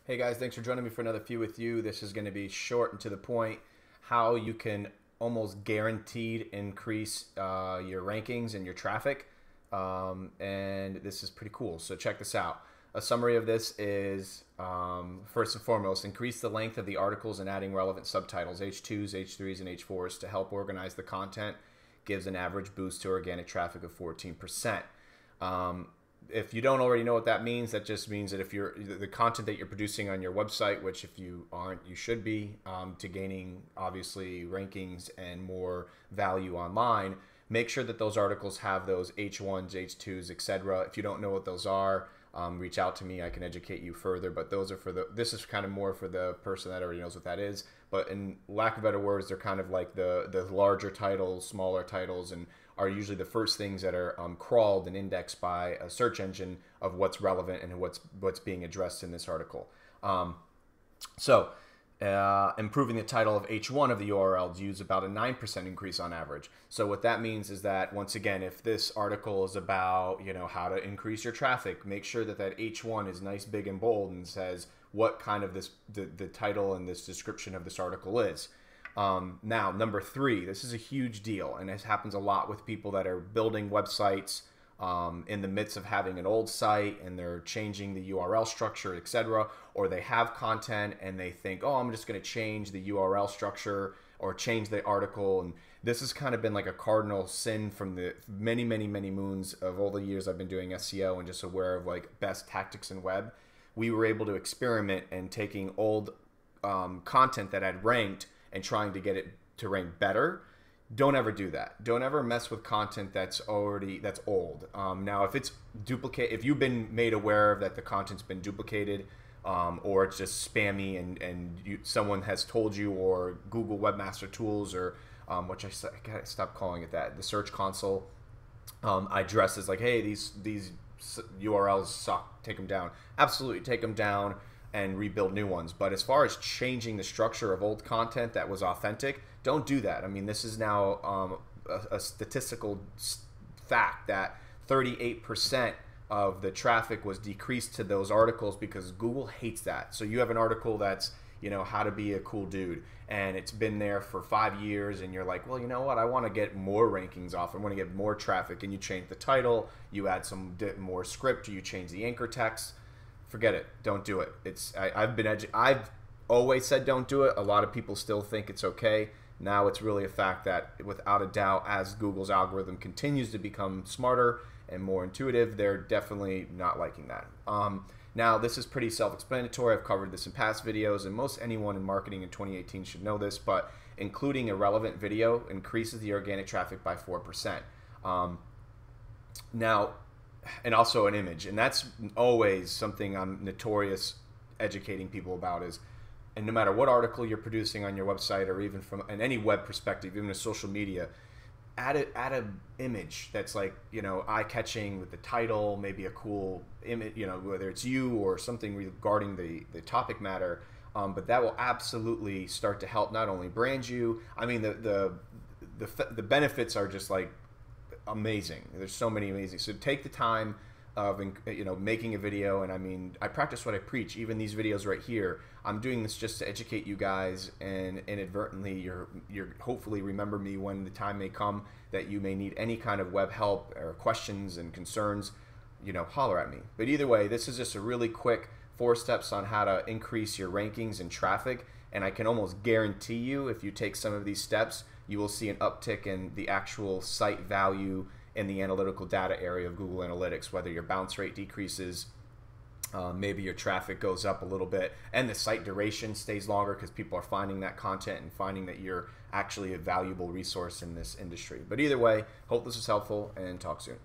Hey guys, thanks for joining me for another Few with You. This is going to be short and to the point. How you can almost guaranteed increase your rankings and your traffic, and this is pretty cool. So check this out. A summary of this is first and foremost, increase the length of the articles and adding relevant subtitles, H2s, H3s, and H4s to help organize the content. Gives an average boost to organic traffic of 14%. If you don't already know what that means, that just means that if you're the content that you're producing on your website, which if you aren't, you should be, to gaining obviously rankings and more value online, make sure that those articles have those H1s, H2s, etc. If you don't know what those are, reach out to me. I can educate you further. But those are this is kind of more for the person that already knows what that is. But in lack of better words, they're kind of like the larger titles, smaller titles, and are usually the first things that are crawled and indexed by a search engine of what's relevant and what's being addressed in this article. Improving the title of H1 of the URL use about a 9% increase on average. So what that means is that, once again, if this article is about, how to increase your traffic, make sure that that H1 is nice, big, and bold and says what kind of the title and this description of this article is. Now, number 3, this is a huge deal, and this happens a lot with people that are building websites in the midst of having an old site and they're changing the URL structure, etc., or they have content and they think, oh, I'm just going to change the URL structure or change the article. And this has kind of been like a cardinal sin from the many, many, many moons of all the years I've been doing SEO and just aware of like best tactics in web. We were able to experiment and taking old content that had ranked and trying to get it to rank better. Don't ever do that. Don't ever mess with content that's old. Now, if it's if you've been made aware of that the content's been duplicated, or it's just spammy and someone has told you, or Google Webmaster Tools, or which I gotta stop calling it that, the Search Console, I address as like, hey, these URLs suck, take them down. Absolutely, take them down and rebuild new ones. But as far as changing the structure of old content that was authentic, don't do that. I mean, this is now a statistical fact that 38% of the traffic was decreased to those articles because Google hates that. So you have an article that's, how to be a cool dude, and it's been there for 5 years, and you're like, well, you know what, I want to get more rankings off, I want to get more traffic, and you change the title, you add some more script, you change the anchor text. Forget it. Don't do it. I've always said don't do it. A lot of people still think it's okay. Now it's really a fact that, without a doubt, as Google's algorithm continues to become smarter and more intuitive, they're definitely not liking that. Now, this is pretty self-explanatory. I've covered this in past videos, and most anyone in marketing in 2018 should know this, but including a relevant video increases the organic traffic by 4%. Now, and also an image, and that's always something I'm notorious educating people about is, and no matter what article you're producing on your website, or even from in any web perspective, even a social media, add an image that's like, eye-catching with the title, maybe a cool image, whether it's you or something regarding the topic matter, but that will absolutely start to help not only brand you. I mean, the benefits are just like amazing. There's so many amazing. So take the time of making a video, and I mean, I practice what I preach. Even these videos right here, I'm doing this just to educate you guys, and inadvertently you're hopefully remember me when the time may come that you may need any kind of web help or questions and concerns. Holler at me. But either way, this is just a really quick 4 steps on how to increase your rankings and traffic, and I can almost guarantee you, if you take some of these steps, you will see an uptick in the actual site value in the analytical data area of Google Analytics, whether your bounce rate decreases, maybe your traffic goes up a little bit, and the site duration stays longer because people are finding that content and finding that you're actually a valuable resource in this industry. But either way, hope this was helpful, and talk soon.